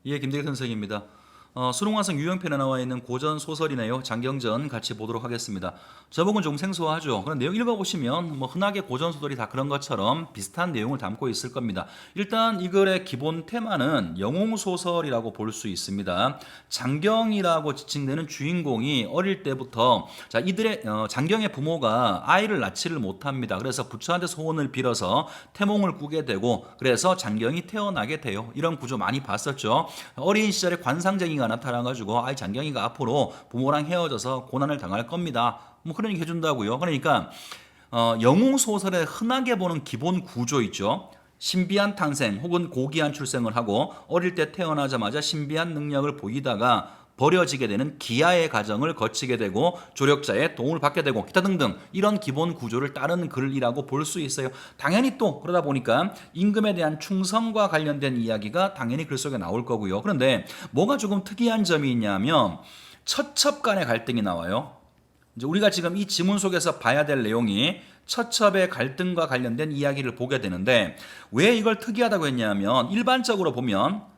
예, 김대기 선생입니다. 수능완성 유형편에 나와 있는 고전 소설이네요. 장경전 같이 보도록 하겠습니다. 제목은 좀 생소하죠. 그런 내용 읽어보시면 흔하게 고전 소설이 다 그런 것처럼 비슷한 내용을 담고 있을 겁니다. 일단 이 글의 기본 테마는 영웅소설이라고 볼 수 있습니다. 장경이라고 지칭되는 주인공이 어릴 때부터 이들의 장경의 부모가 아이를 낳지를 못합니다. 그래서 부처한테 소원을 빌어서 태몽을 꾸게 되고 그래서 장경이 태어나게 돼요. 이런 구조 많이 봤었죠. 어린 시절에 관상쟁이가 나타나가지고 아이 장경이가 앞으로 부모랑 헤어져서 고난을 당할 겁니다. 그런 얘기 해준다고요. 그러니까 영웅 소설에 흔하게 보는 기본 구조 있죠. 신비한 탄생 혹은 고귀한 출생을 하고 어릴 때 태어나자마자 신비한 능력을 보이다가 버려지게 되는 기아의 과정을 거치게 되고 조력자의 도움을 받게 되고 기타 등등 이런 기본 구조를 따른 글이라고 볼 수 있어요. 당연히 또 그러다 보니까 임금에 대한 충성과 관련된 이야기가 당연히 글 속에 나올 거고요. 그런데 뭐가 조금 특이한 점이 있냐면 처첩 간의 갈등이 나와요. 이제 우리가 지금 이 지문 속에서 봐야 될 내용이 처첩의 갈등과 관련된 이야기를 보게 되는데 왜 이걸 특이하다고 했냐면 일반적으로 보면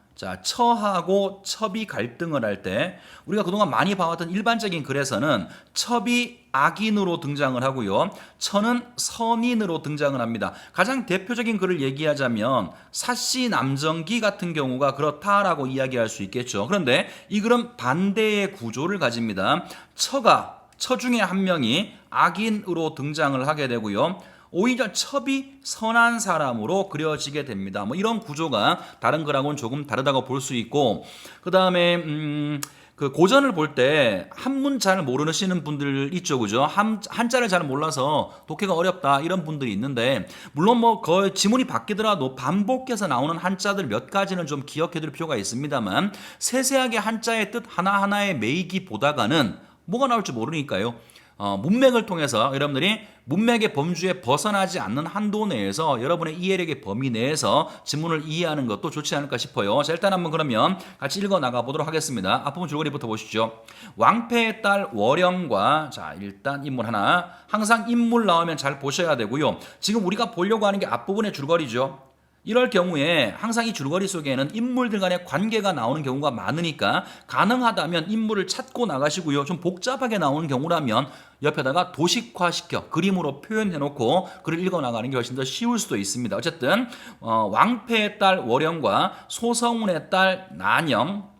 처하고 첩이 갈등을 할 때 우리가 그동안 많이 봐왔던 일반적인 글에서는 첩이 악인으로 등장을 하고요. 처는 선인으로 등장을 합니다. 가장 대표적인 글을 얘기하자면 사씨 남정기 같은 경우가 그렇다라고 이야기할 수 있겠죠. 그런데 이 글은 반대의 구조를 가집니다. 처 중에 한 명이 악인으로 등장을 하게 되고요. 오히려 첩이 선한 사람으로 그려지게 됩니다. 이런 구조가 다른 글하고는 조금 다르다고 볼 수 있고, 그 다음에 그 고전을 볼 때 한문 잘 모르시는 분들 있죠, 그죠? 한자를 잘 몰라서 독해가 어렵다 이런 분들이 있는데 물론 거의 지문이 바뀌더라도 반복해서 나오는 한자들 몇 가지는 좀 기억해둘 필요가 있습니다만 세세하게 한자의 뜻 하나하나에 매이기 보다가는 뭐가 나올지 모르니까요. 문맥을 통해서 여러분들이 문맥의 범주에 벗어나지 않는 한도 내에서 여러분의 이해력의 범위 내에서 지문을 이해하는 것도 좋지 않을까 싶어요. 자, 일단 한번 그러면 같이 읽어 나가 보도록 하겠습니다. 앞부분 줄거리부터 보시죠. 왕패의 딸 월영과 자 일단 인물 하나 항상 인물 나오면 잘 보셔야 되고요. 지금 우리가 보려고 하는 게 앞부분의 줄거리죠. 이럴 경우에 항상 이 줄거리 속에는 인물들 간의 관계가 나오는 경우가 많으니까 가능하다면 인물을 찾고 나가시고요. 좀 복잡하게 나오는 경우라면 옆에다가 도식화시켜 그림으로 표현해놓고 글을 읽어나가는 게 훨씬 더 쉬울 수도 있습니다. 어쨌든 왕패의 딸 월영과 소성운의 딸 난영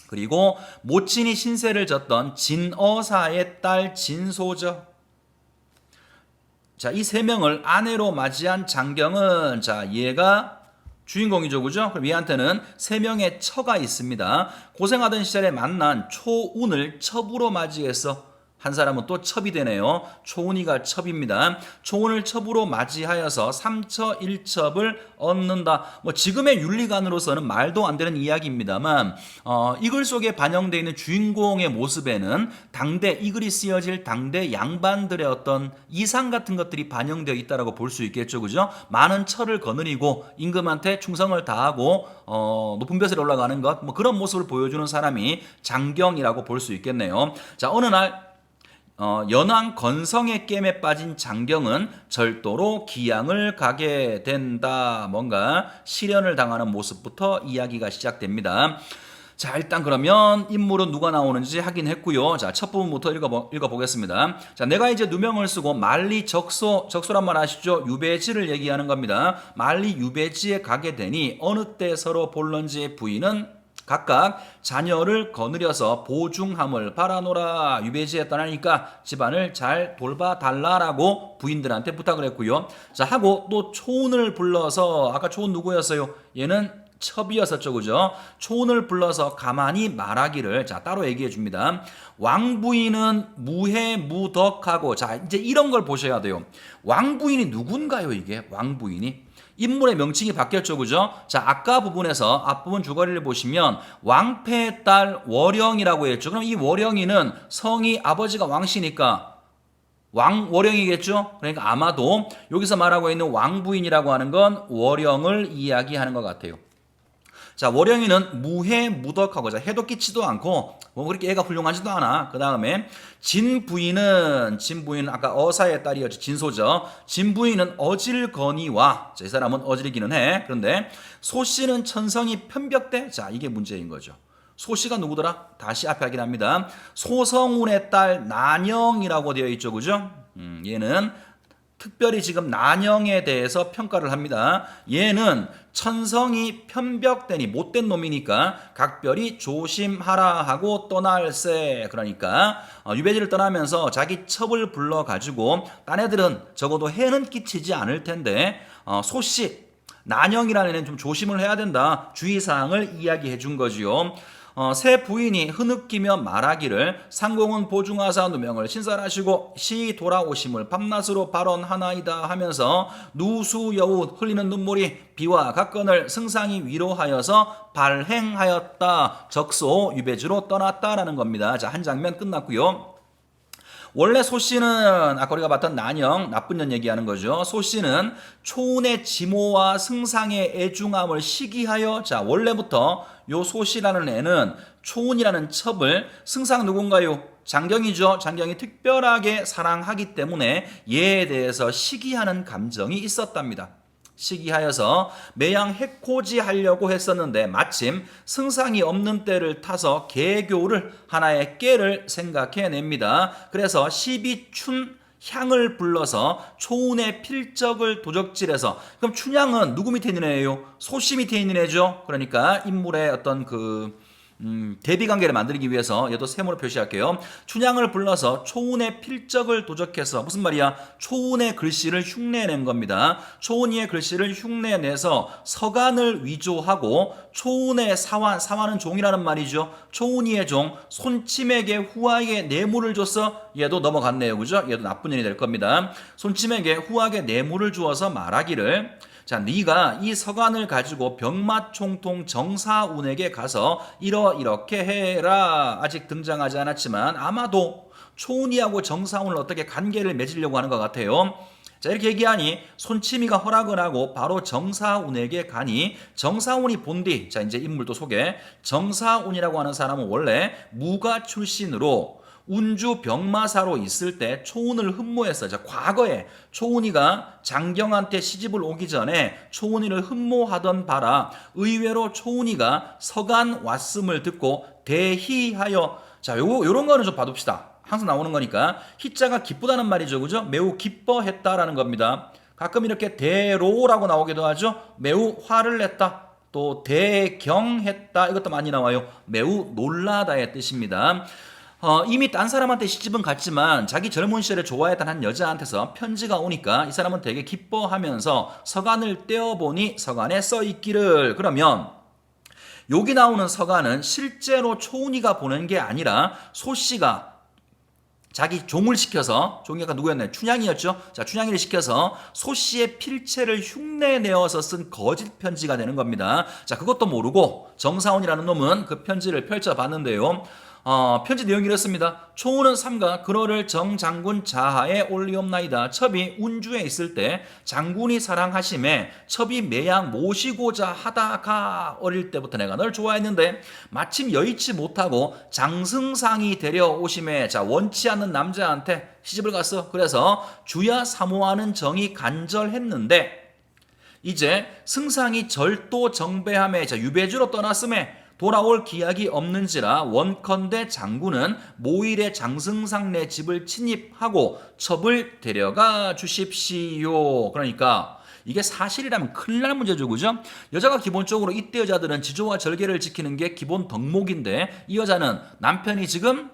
그리고 모친이 신세를 졌던 진어사의 딸 진소저 이 세 명을 아내로 맞이한 장경은 얘가 주인공이죠, 그죠? 그럼 얘한테는 세 명의 처가 있습니다. 고생하던 시절에 만난 초운을 첩으로 맞이해서 한 사람은 또 첩이 되네요. 초운이가 첩입니다. 초운을 첩으로 맞이하여서 삼처 일첩을 얻는다. 지금의 윤리관으로서는 말도 안 되는 이야기입니다만 이 글 속에 반영되어 있는 주인공의 모습에는 당대 이 글이 쓰여질 당대 양반들의 어떤 이상 같은 것들이 반영되어 있다라고 볼 수 있겠죠, 그죠? 많은 철을 거느리고 임금한테 충성을 다하고 높은 벼슬에 올라가는 것, 그런 모습을 보여주는 사람이 장경이라고 볼 수 있겠네요. 자, 어느 날 연왕 건성의 깸에 빠진 장경은 절도로 기양을 가게 된다. 뭔가 시련을 당하는 모습부터 이야기가 시작됩니다. 자, 일단 그러면 인물은 누가 나오는지 확인했고요. 자, 첫 부분부터 읽어보겠습니다. 자, 내가 이제 누명을 쓰고 만리 적소란 말 아시죠? 유배지를 얘기하는 겁니다. 만리 유배지에 가게 되니 어느 때 서로 볼런지의 부인은 각각 자녀를 거느려서 보중함을 바라노라. 유배지에 떠나니까 집안을 잘 돌봐달라라고 부인들한테 부탁을 했고요. 자, 하고 또 초운을 불러서 아까 초운 누구였어요? 얘는 첩이었었죠, 그죠? 초운을 불러서 가만히 말하기를 따로 얘기해 줍니다. 왕부인은 무해무덕하고 자 이제 이런 걸 보셔야 돼요. 왕부인이 누군가요, 이게? 왕부인이 인물의 명칭이 바뀌었죠, 그죠? 자, 아까 부분에서 앞부분 줄거리를 보시면 왕패의 딸 월영이라고 했죠. 그럼 이 월영이는 성이 아버지가 왕씨니까 왕월영이겠죠? 그러니까 아마도 여기서 말하고 있는 왕부인이라고 하는 건 월영을 이야기하는 것 같아요. 자, 월영이는 무해무덕하고, 자, 해도 끼치도 않고 뭐 그렇게 애가 훌륭하지도 않아. 그 다음에 진부인은 아까 어사의 딸이었죠. 진소죠. 진부인은 어질거니와, 자, 이 사람은 어질기는 해. 그런데 소씨는 천성이 편벽대. 자, 이게 문제인 거죠. 소씨가 누구더라? 다시 앞에 확인합니다. 소성운의 딸 난영이라고 되어 있죠. 그죠? 얘는 특별히 지금 난영에 대해서 평가를 합니다. 얘는 천성이 편벽되니 못된 놈이니까 각별히 조심하라 하고 떠날세. 그러니까 유배지를 떠나면서 자기 첩을 불러가지고 딴 애들은 적어도 해는 끼치지 않을 텐데 소씨 난영이라는 애는 좀 조심을 해야 된다. 주의사항을 이야기해 준 거지요. 새 부인이 흐느끼며 말하기를 상공은 보중하사 누명을 신살하시고 시 돌아오심을 밤낮으로 발언하나이다 하면서 누수여우 흘리는 눈물이 비와 각건을 승상이 위로하여서 발행하였다. 적소 유배지로 떠났다라는 겁니다. 자, 한 장면 끝났고요. 원래 소씨는 아까 우리가 봤던 난영, 나쁜 년 얘기하는 거죠. 소씨는 초운의 지모와 승상의 애중함을 시기하여, 자, 원래부터 요 소씨라는 애는 초운이라는 첩을 승상 누군가요? 장경이죠. 장경이 특별하게 사랑하기 때문에 얘에 대해서 시기하는 감정이 있었답니다. 시기하여서 매양 해코지하려고 했었는데 마침 승상이 없는 때를 타서 개교를 하나의 깨를 생각해냅니다. 그래서 12춘 향을 불러서 초운의 필적을 도적질해서, 그럼 춘향은 누구 밑에 있는 애예요? 소씨 밑에 있는 애죠. 그러니까 인물의 어떤 대비 관계를 만들기 위해서 얘도 세모로 표시할게요. 춘향을 불러서 초운의 필적을 도적해서, 무슨 말이야? 초운의 글씨를 흉내낸 겁니다. 초운이의 글씨를 흉내내서 서간을 위조하고 초운의 사환은 종이라는 말이죠. 초운이의 종 손침에게 후하게 뇌물을 줬어. 얘도 넘어갔네요. 그죠? 얘도 나쁜 년이 될 겁니다. 손침에게 후하게 뇌물을 주어서 말하기를, 자, 네가 이 서간을 가지고 병마총통 정사운에게 가서 이렇게 해라. 아직 등장하지 않았지만 아마도 초운이하고 정사운을 어떻게 관계를 맺으려고 하는 것 같아요. 자, 이렇게 얘기하니 손치미가 허락을 하고 바로 정사운에게 가니 정사운이 본디, 자, 이제 인물도 소개. 정사운이라고 하는 사람은 원래 무가 출신으로 운주 병마사로 있을 때 초운을 흠모했어요. 자, 과거에 초운이가 장경한테 시집을 오기 전에 초운이를 흠모하던 바라 의외로 초운이가 서간 왔음을 듣고 대희하여, 자, 요런 거는 좀 봐둡시다. 항상 나오는 거니까. 희자가 기쁘다는 말이죠. 그죠? 매우 기뻐했다라는 겁니다. 가끔 이렇게 대로라고 나오기도 하죠. 매우 화를 냈다. 또 대경했다. 이것도 많이 나와요. 매우 놀라다의 뜻입니다. 이미 딴 사람한테 시집은 갔지만 자기 젊은 시절에 좋아했던 한 여자한테서 편지가 오니까 이 사람은 되게 기뻐하면서 서간을 떼어보니 서간에 써있기를, 그러면 여기 나오는 서간은 실제로 초운이가 보낸 게 아니라 소씨가 자기 종을 시켜서, 종이 아까 누구였나요? 춘향이었죠. 자, 춘향이를 시켜서 소씨의 필체를 흉내내어서 쓴 거짓 편지가 되는 겁니다. 자, 그것도 모르고 정사원이라는 놈은 그 편지를 펼쳐봤는데요. 편지 내용이 이렇습니다. 초운은 삼가 그러를 정장군 자하에 올리옵나이다. 첩이 운주에 있을 때 장군이 사랑하심에 첩이 매양 모시고자 하다가 어릴 때부터 내가 널 좋아했는데 마침 여의치 못하고 장승상이 데려오심에, 자, 원치 않는 남자한테 시집을 갔어. 그래서 주야 사모하는 정이 간절했는데 이제 승상이 절도 정배함에, 자, 유배지로 떠났음에 돌아올 기약이 없는지라 원컨대 장군은 모일의 장승상네 집을 침입하고 첩을 데려가 주십시오. 그러니까 이게 사실이라면 큰일 날 문제죠. 그죠? 여자가 기본적으로 이때 여자들은 지조와 절개를 지키는 게 기본 덕목인데 이 여자는 남편이 지금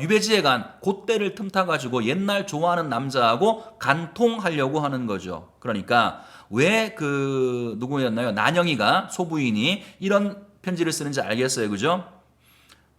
유배지에 간 그때를 틈타가지고 옛날 좋아하는 남자하고 간통하려고 하는 거죠. 그러니까 왜 누구였나요? 난영이가, 소부인이 이런 편지를 쓰는지 알겠어요. 그죠?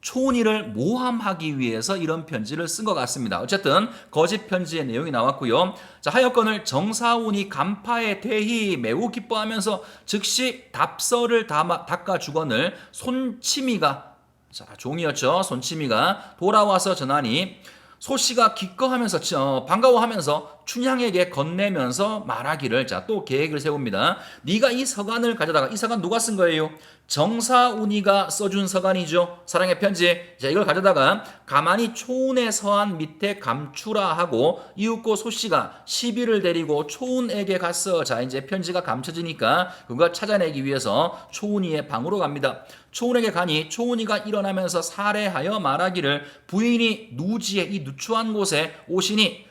초운이를 모함하기 위해서 이런 편지를 쓴 것 같습니다. 어쨌든 거짓 편지의 내용이 나왔고요. 자, 하여건을 정사운이 간파에 대히 매우 기뻐하면서 즉시 답서를 닦아주거늘 손치미가, 자, 종이었죠. 손치미가 돌아와서 전하니 소씨가 기꺼하면서 반가워하면서 춘향에게 건네면서 말하기를 자 또 계획을 세웁니다. 네가 이 서간을 가져다가 이 서간 누가 쓴 거예요? 정사운이가 써준 서간이죠. 사랑의 편지. 자 이걸 가져다가 가만히 초운의 서한 밑에 감추라 하고 이윽고 소씨가 시비를 데리고 초운에게 갔어. 자 이제 편지가 감춰지니까 그걸 찾아내기 위해서 초운이의 방으로 갑니다. 초운에게 가니 초운이가 일어나면서 살해하여 말하기를 부인이 누지에 이 누추한 곳에 오시니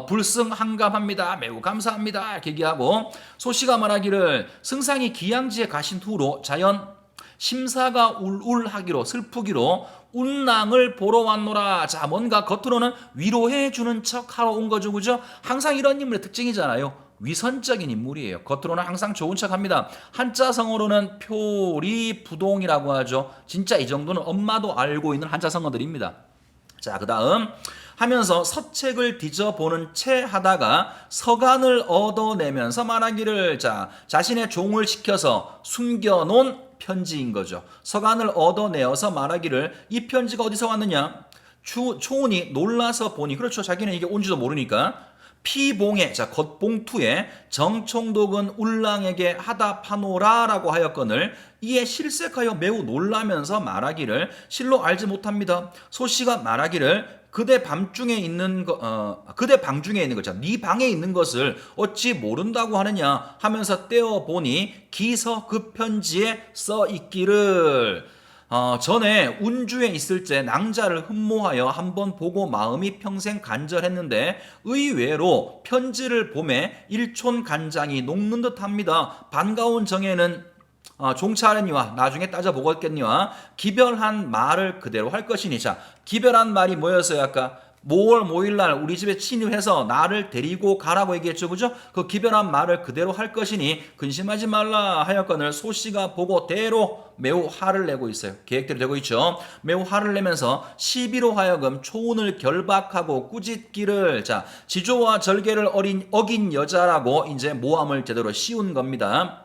불승한감합니다. 매우 감사합니다. 이렇게 얘기하고 소씨가 말하기를 승상이 기양지에 가신 후로 자연 심사가 울울하기로 슬프기로 운랑을 보러 왔노라. 자 뭔가 겉으로는 위로해 주는 척 하러 온 거죠. 그죠? 항상 이런 인물의 특징이잖아요. 위선적인 인물이에요. 겉으로는 항상 좋은 척합니다. 한자성어로는 표리부동이라고 하죠. 진짜 이 정도는 엄마도 알고 있는 한자성어들입니다. 자 그다음 하면서 서책을 뒤져보는 채 하다가 서간을 얻어내면서 말하기를 자 자신의 종을 시켜서 숨겨놓은 편지인 거죠. 서간을 얻어내어서 말하기를 이 편지가 어디서 왔느냐? 초운이 놀라서 보니 그렇죠. 자기는 이게 온지도 모르니까 피봉에 자 겉봉투에 정총독은 울랑에게 하다파노라라고 하였거늘 이에 실색하여 매우 놀라면서 말하기를 실로 알지 못합니다. 소씨가 말하기를 그대 밤중에 있는 그대 방 중에 있는 거죠. 네 방에 있는 것을 어찌 모른다고 하느냐 하면서 떼어 보니 기서 그 편지에 써 있기를 전에 운주에 있을 때 낭자를 흠모하여 한번 보고 마음이 평생 간절했는데 의외로 편지를 봄에 일촌 간장이 녹는 듯합니다. 반가운 정에는 종차하려니와 나중에 따져보겠거니와 기별한 말을 그대로 할 것이니 자 기별한 말이 뭐였어요 아까 5월 5일날 우리 집에 침입해서 나를 데리고 가라고 얘기했죠. 그죠? 그 기별한 말을 그대로 할 것이니 근심하지 말라 하였거늘 소씨가 보고 대로 매우 화를 내고 있어요. 계획대로 되고 있죠. 매우 화를 내면서 시비로 하여금 초운을 결박하고 꾸짖기를 자 지조와 절개를 어긴 여자라고 이제 모함을 제대로 씌운 겁니다.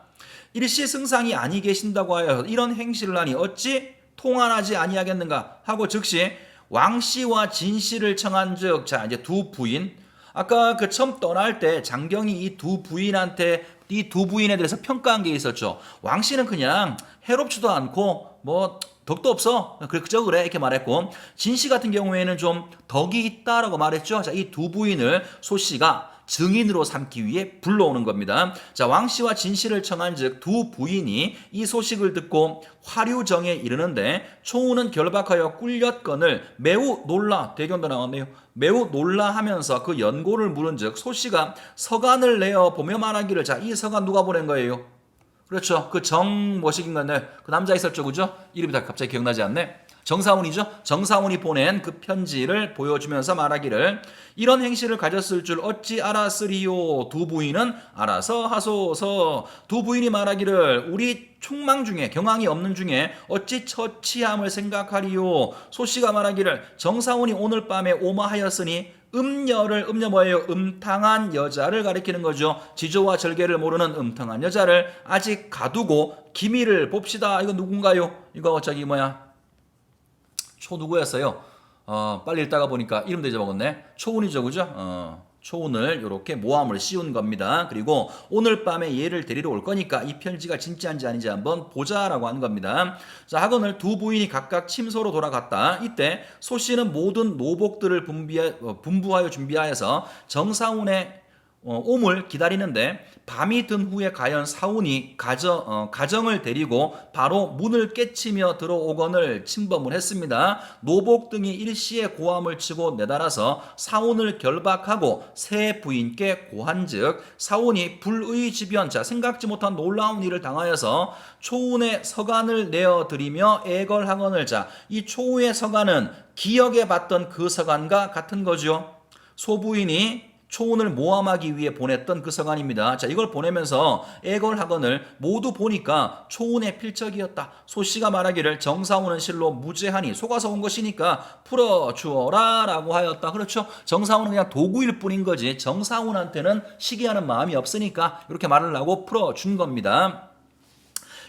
일시 승상이 아니 계신다고 하여 이런 행실을 하니 어찌 통한하지 아니하겠는가 하고 즉시 왕씨와 진씨를 청한즉 자 이제 두 부인 아까 그 처음 떠날 때 장경이 이 두 부인한테 이 두 부인에 대해서 평가한 게 있었죠. 왕씨는 그냥 해롭지도 않고 뭐 덕도 없어 그저 그래 이렇게 말했고 진씨 같은 경우에는 좀 덕이 있다라고 말했죠. 자 이 두 부인을 소씨가 증인으로 삼기 위해 불러오는 겁니다. 자 왕씨와 진씨를 청한즉 두 부인이 이 소식을 듣고 화류정에 이르는데 초운은 결박하여 꿀렸건을 매우 놀라 대견도 나왔네요. 매우 놀라하면서 그 연고를 물은즉 소씨가 서간을 내어 보며 말하기를 자 이 서간 누가 보낸 거예요? 그렇죠. 그 뭐식인 건데 그 남자 있었죠. 그죠? 이름이 다 갑자기 기억나지 않네. 정사운이죠. 정사운이 보낸 그 편지를 보여주면서 말하기를 이런 행실을 가졌을 줄 어찌 알았으리요. 두 부인은 알아서 하소서. 두 부인이 말하기를 우리 충망 중에 경황이 없는 중에 어찌 처치함을 생각하리요. 소씨가 말하기를 정사운이 오늘 밤에 오마하였으니 음녀 뭐예요? 음탕한 여자를 가리키는 거죠. 지조와 절개를 모르는 음탕한 여자를 아직 가두고 기미를 봅시다. 이거 누군가요? 이거 저기 초 누구였어요? 빨리 읽다가 보니까 이름도 잊어먹었네. 초운이죠, 그죠? 초운을 이렇게 모함을 씌운 겁니다. 그리고 오늘 밤에 얘를 데리러 올 거니까 이 편지가 진짜인지 아닌지 한번 보자라고 한 겁니다. 자, 하거늘 두 부인이 각각 침소로 돌아갔다. 이때 소씨는 모든 노복들을 분부하여 준비하여서 정사운의 옴을 기다리는데 밤이 든 후에 가연 사운이 가정을 데리고 바로 문을 깨치며 들어오거늘 침범을 했습니다. 노복 등이 일시에 고함을 치고 내달아서 사운을 결박하고 새 부인께 고한즉 사운이 불의지변 자 생각지 못한 놀라운 일을 당하여서 초운의 서간을 내어드리며 애걸하거늘 자 이 초운의 서간은 기억에 받던 그 서간과 같은 거죠. 소부인이 초운을 모함하기 위해 보냈던 그 서간입니다. 자, 이걸 보내면서 애걸학원을 모두 보니까 초운의 필적이었다. 소씨가 말하기를 정사운은 실로 무죄하니 속아서 온 것이니까 풀어주어라 라고 하였다. 그렇죠. 정사운은 그냥 도구일 뿐인 거지 정사운한테는 시기하는 마음이 없으니까 이렇게 말을 하고 풀어준 겁니다.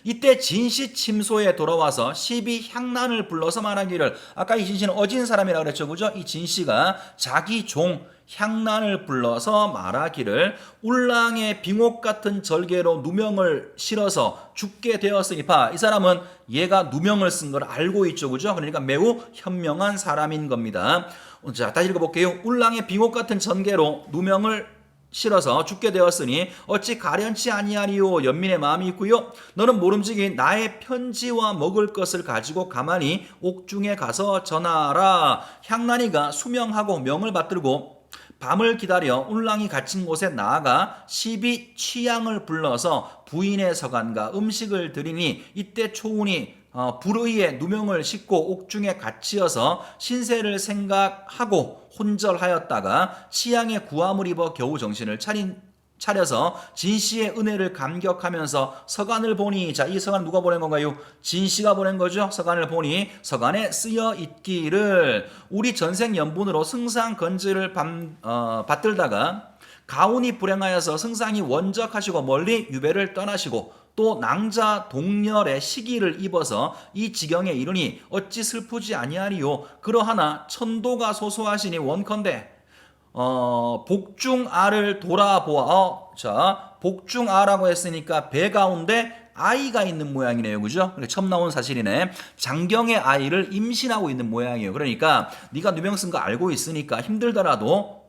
이때 진씨 침소에 돌아와서 시비 향난을 불러서 말하기를 아까 이 진씨는 어진 사람이라고 그랬죠. 그죠? 이 진씨가 자기 종 향난을 불러서 말하기를 울랑의 빙옥 같은 절개로 누명을 실어서 죽게 되었으니 봐. 이 사람은 얘가 누명을 쓴 걸 알고 있죠. 그죠? 그러니까 매우 현명한 사람인 겁니다. 자, 다시 읽어볼게요. 울랑의 빙옥 같은 전개로 누명을 실어서 죽게 되었으니 어찌 가련치 아니하리요. 연민의 마음이 있고요. 너는 모름지기 나의 편지와 먹을 것을 가지고 가만히 옥중에 가서 전하라. 향난이가 수명하고 명을 받들고 밤을 기다려 울랑이 갇힌 곳에 나아가 시비 취향을 불러서 부인의 서간과 음식을 드리니 이때 초운이 불의에 누명을 싣고 옥중에 갇히어서 신세를 생각하고 혼절하였다가 치양의 구함을 입어 겨우 정신을 차려서 진씨의 은혜를 감격하면서 서간을 보니, 자, 이 서간 누가 보낸 건가요? 진씨가 보낸 거죠. 서간을 보니 서간에 쓰여 있기를 우리 전생 연분으로 승상 건지를 받들다가 가운이 불행하여서 승상이 원적하시고 멀리 유배를 떠나시고 또 낭자 동렬의 시기를 입어서 이 지경에 이르니 어찌 슬프지 아니하리요. 그러하나 천도가 소소하시니 원컨대 복중아를 돌아보아. 자, 복중아라고 했으니까 배 가운데 아이가 있는 모양이네요. 그죠? 처음 나온 사실이네. 장경의 아이를 임신하고 있는 모양이에요. 그러니까 네가 누명 쓴 거 알고 있으니까 힘들더라도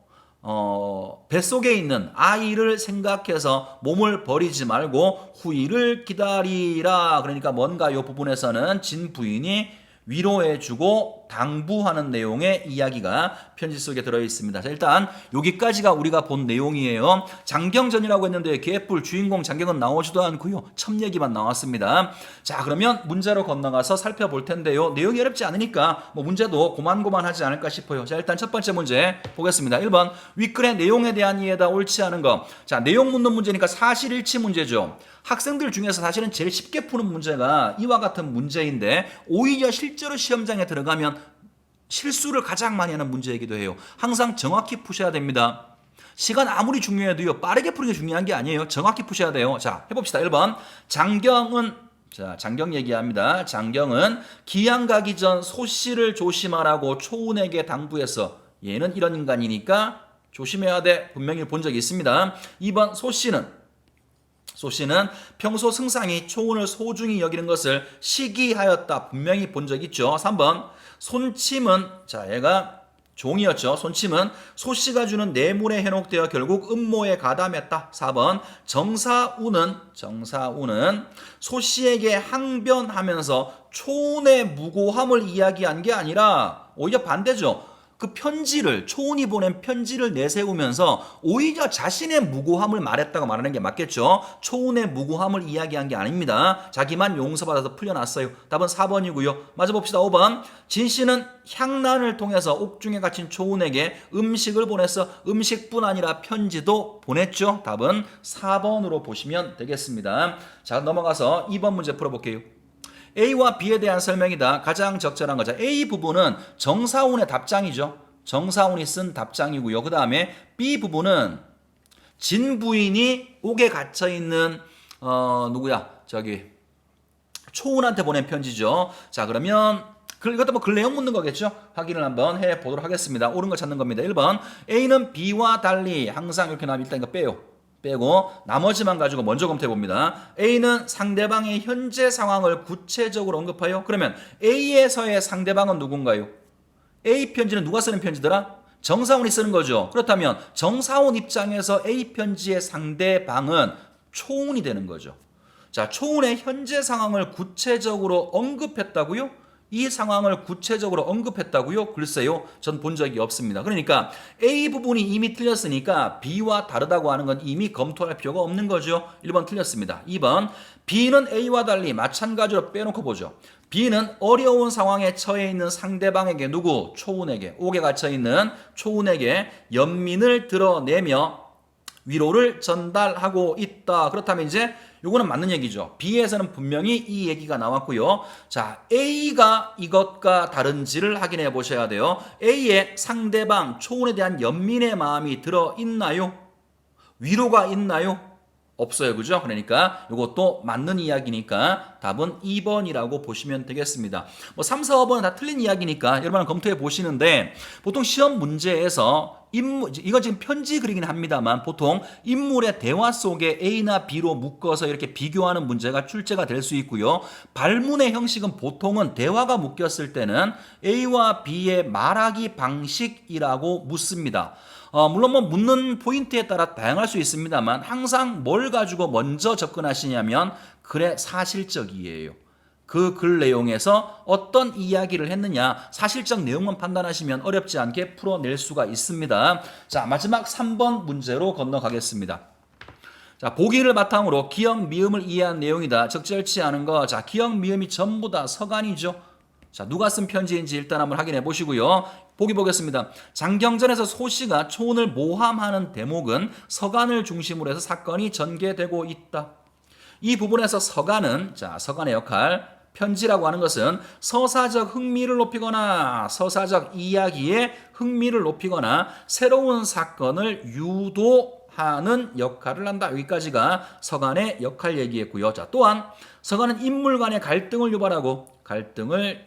뱃속에 있는 아이를 생각해서 몸을 버리지 말고 후일을 기다리라. 그러니까 뭔가 이 부분에서는 진 부인이 위로해주고 당부하는 내용의 이야기가 편지 속에 들어있습니다. 자, 일단 여기까지가 우리가 본 내용이에요. 장경전이라고 했는데 개뿔 주인공 장경은 나오지도 않고요. 첩 얘기만 나왔습니다. 자, 그러면 문제로 건너가서 살펴볼 텐데요. 내용이 어렵지 않으니까 뭐 문제도 고만고만하지 않을까 싶어요. 자, 일단 첫 번째 문제 보겠습니다. 1번 윗글의 내용에 대한 이해다 옳지 않은 거. 자, 내용 묻는 문제니까 사실일치 문제죠. 학생들 중에서 사실은 제일 쉽게 푸는 문제가 이와 같은 문제인데 오히려 실제로 시험장에 들어가면 실수를 가장 많이 하는 문제이기도 해요. 항상 정확히 푸셔야 됩니다. 시간 아무리 중요해도요, 빠르게 푸는 게 중요한 게 아니에요. 정확히 푸셔야 돼요. 자, 해봅시다. 1번 장경은, 자, 장경 얘기합니다. 장경은 기양 가기 전 소씨를 조심하라고 초운에게 당부했어. 얘는 이런 인간이니까 조심해야 돼. 분명히 본 적이 있습니다. 2번 소씨는 평소 승상이 초운을 소중히 여기는 것을 시기하였다. 분명히 본 적 있죠. 3번 손침은, 자, 얘가 종이었죠. 손침은 소씨가 주는 뇌물에 현혹되어 결국 음모에 가담했다. 4번 정사우는 소씨에게 항변하면서 초운의 무고함을 이야기한 게 아니라 오히려 반대죠. 그 편지를, 초운이 보낸 편지를 내세우면서 오히려 자신의 무고함을 말했다고 말하는 게 맞겠죠. 초운의 무고함을 이야기한 게 아닙니다. 자기만 용서받아서 풀려났어요. 답은 4번이고요. 맞아 봅시다. 5번 진씨는 향난을 통해서 옥중에 갇힌 초운에게 음식을 보냈어. 음식뿐 아니라 편지도 보냈죠. 답은 4번으로 보시면 되겠습니다. 자, 넘어가서 2번 문제 풀어볼게요. A와 B에 대한 설명이다. 가장 적절한 거죠. A 부분은 정사운의 답장이죠. 정사운이 쓴 답장이고요. 그 다음에 B 부분은 진 부인이 옥에 갇혀 있는 누구야? 저기 초운한테 보낸 편지죠. 자, 그러면 이것도 뭐 글 내용 묻는 거겠죠? 확인을 한번 해 보도록 하겠습니다. 옳은 거 찾는 겁니다. 1번 A는 B와 달리 항상 이렇게 나면 일단 이거 빼고 나머지만 가지고 먼저 검토해 봅니다. A는 상대방의 현재 상황을 구체적으로 언급하여. 그러면 A에서의 상대방은 누군가요? A 편지는 누가 쓰는 편지더라? 정사운이 쓰는 거죠. 그렇다면 정사운 입장에서 A 편지의 상대방은 초운이 되는 거죠. 자, 초운의 현재 상황을 구체적으로 언급했다고요? 이 상황을 구체적으로 언급했다고요? 글쎄요, 전 본 적이 없습니다. 그러니까 A 부분이 이미 틀렸으니까 B와 다르다고 하는 건 이미 검토할 필요가 없는 거죠. 1번 틀렸습니다. 2번 B는 A와 달리 마찬가지로 빼놓고 보죠. B는 어려운 상황에 처해 있는 상대방에게, 누구? 초운에게, 옥에 갇혀 있는 초운에게 연민을 드러내며 위로를 전달하고 있다. 그렇다면 이제 요거는 맞는 얘기죠. B에서는 분명히 이 얘기가 나왔고요. 자, A가 이것과 다른지를 확인해 보셔야 돼요. A의 상대방 초운에 대한 연민의 마음이 들어있나요? 위로가 있나요? 없어요. 그죠? 그러니까 이것도 맞는 이야기니까 답은 2번이라고 보시면 되겠습니다. 뭐 3, 4, 5번은 다 틀린 이야기니까 여러분 검토해 보시는데 보통 시험 문제에서 이건 지금 편지 그리긴 합니다만 보통 인물의 대화 속에 A나 B로 묶어서 이렇게 비교하는 문제가 출제가 될 수 있고요. 발문의 형식은 보통은 대화가 묶였을 때는 A와 B의 말하기 방식이라고 묻습니다. 물론 뭐 묻는 포인트에 따라 다양할 수 있습니다만 항상 뭘 가지고 먼저 접근하시냐면 글의 사실적이에요. 그 글 내용에서 어떤 이야기를 했느냐 사실적 내용만 판단하시면 어렵지 않게 풀어낼 수가 있습니다. 자, 마지막 3번 문제로 건너가겠습니다. 자, 보기를 바탕으로 기역, 미음을 이해한 내용이다. 적절치 않은 거. 자, 기역, 미음이 전부 다 서간이죠. 자, 누가 쓴 편지인지 일단 한번 확인해 보시고요. 보기 보겠습니다. 장경전에서 소씨가 초운을 모함하는 대목은 서간을 중심으로 해서 사건이 전개되고 있다. 이 부분에서 서간은, 자, 서간의 역할, 편지라고 하는 것은 서사적 흥미를 높이거나 서사적 이야기에 흥미를 높이거나 새로운 사건을 유도하는 역할을 한다. 여기까지가 서간의 역할 얘기했고요. 자, 또한 서간은 인물 간의 갈등을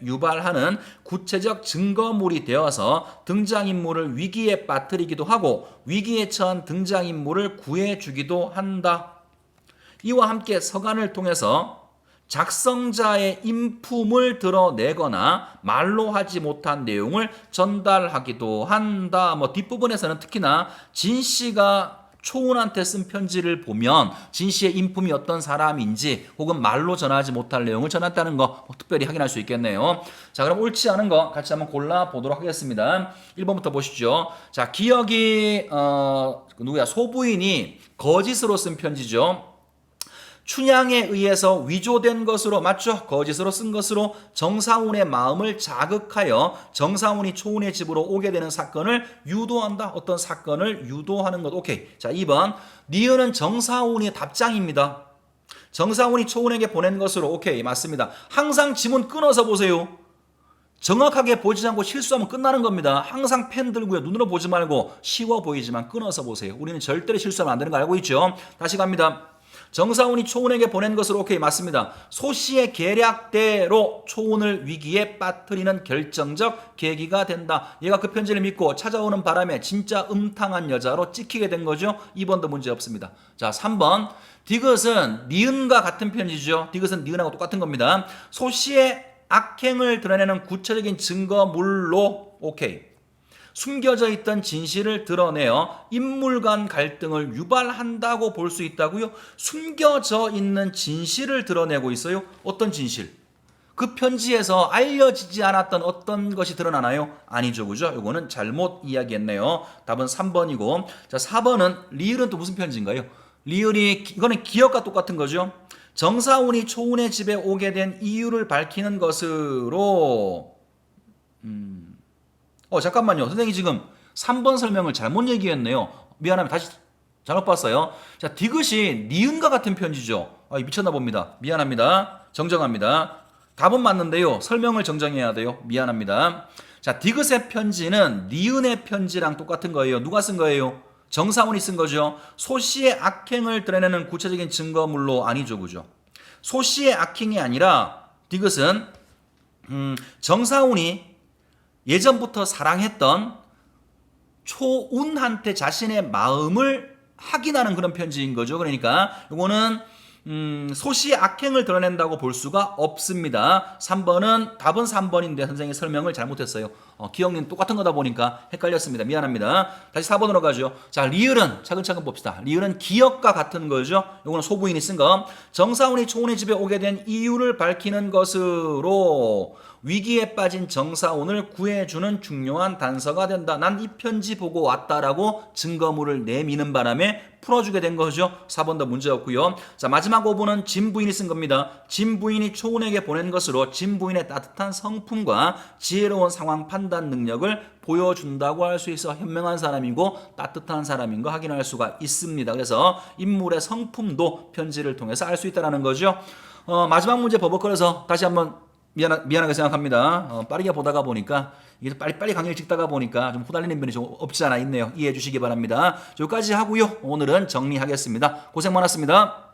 유발하는 구체적 증거물이 되어서 등장인물을 위기에 빠뜨리기도 하고 위기에 처한 등장인물을 구해주기도 한다. 이와 함께 서간을 통해서 작성자의 인품을 드러내거나 말로 하지 못한 내용을 전달하기도 한다. 뭐 뒷부분에서는 특히나 진 씨가 초운한테 쓴 편지를 보면 진 씨의 인품이 어떤 사람인지 혹은 말로 전하지 못할 내용을 전했다는 거 특별히 확인할 수 있겠네요. 자, 그럼 옳지 않은 거 같이 한번 골라 보도록 하겠습니다. 1번부터 보시죠. 자, 기억이 소부인이 거짓으로 쓴 편지죠. 춘향에 의해서 위조된 것으로, 맞죠? 거짓으로 쓴 것으로 정사운의 마음을 자극하여 정사운이 초운의 집으로 오게 되는 사건을 유도한다. 어떤 사건을 유도하는 것. 오케이. 자, 2번. 니은은 정사운의 답장입니다. 정사운이 초운에게 보낸 것으로. 오케이. 맞습니다. 항상 지문 끊어서 보세요. 정확하게 보지 않고 실수하면 끝나는 겁니다. 항상 펜 들고요. 눈으로 보지 말고 쉬워 보이지만 끊어서 보세요. 우리는 절대로 실수하면 안 되는 거 알고 있죠? 다시 갑니다. 정사운이 초운에게 보낸 것으로. 오케이, 맞습니다. 소씨의 계략대로 초운을 위기에 빠뜨리는 결정적 계기가 된다. 얘가 그 편지를 믿고 찾아오는 바람에 진짜 음탕한 여자로 찍히게 된 거죠. 2번도 문제 없습니다. 자, 3번. 디귿은 니은과 같은 편지죠. 디귿은 니은하고 똑같은 겁니다. 소씨의 악행을 드러내는 구체적인 증거물로. 오케이. 숨겨져 있던 진실을 드러내어 인물 간 갈등을 유발한다고 볼 수 있다고요? 숨겨져 있는 진실을 드러내고 있어요? 어떤 진실? 그 편지에서 알려지지 않았던 어떤 것이 드러나나요? 아니죠, 그죠? 이거는 잘못 이야기했네요. 답은 3번이고, 자, 4번은 리을은 또 무슨 편지인가요? 리을이, 이거는 기억과 똑같은 거죠. 정사운이 초운의 집에 오게 된 이유를 밝히는 것으로, 잠깐만요. 선생님이 지금 3번 설명을 잘못 얘기했네요. 미안합니다. 다시 잘못 봤어요. 자, 디귿이 니은과 같은 편지죠. 미쳤나 봅니다. 미안합니다. 정정합니다. 답은 맞는데요. 설명을 정정해야 돼요. 미안합니다. 자, 디귿의 편지는 니은의 편지랑 똑같은 거예요. 누가 쓴 거예요? 정사운이 쓴 거죠. 소씨의 악행을 드러내는 구체적인 증거물로. 아니죠, 그죠? 소씨의 악행이 아니라 디귿은 정사운이 예전부터 사랑했던 초운한테 자신의 마음을 확인하는 그런 편지인 거죠. 그러니까 이거는 소씨의 악행을 드러낸다고 볼 수가 없습니다. 3번은 답은 3번인데 선생님이 설명을 잘못했어요. 기억님 똑같은 거다 보니까 헷갈렸습니다. 미안합니다. 다시 4번으로 가죠. 자, 리을은 차근차근 봅시다. 리을은 기억과 같은 거죠. 이거는 소부인이 쓴 거. 정사운이 초운의 집에 오게 된 이유를 밝히는 것으로 위기에 빠진 정사운을 구해주는 중요한 단서가 된다. 난 이 편지 보고 왔다라고 증거물을 내미는 바람에 풀어주게 된 거죠. 4번도 문제였고요. 자, 마지막 5번은 진 부인이 쓴 겁니다. 진 부인이 초운에게 보낸 것으로 진 부인의 따뜻한 성품과 지혜로운 상황 판단 능력을 보여준다고 할 수 있어. 현명한 사람이고 따뜻한 사람인 거 확인할 수가 있습니다. 그래서 인물의 성품도 편지를 통해서 알 수 있다는 거죠. 마지막 문제 버벅거려서 다시 한번 미안하게 생각합니다. 빠르게 보다가 보니까 이게 빨리 강의를 찍다가 보니까 좀 후달리는 면이 좀 없지 않아 있네요. 이해해 주시기 바랍니다. 여기까지 하고요. 오늘은 정리하겠습니다. 고생 많았습니다.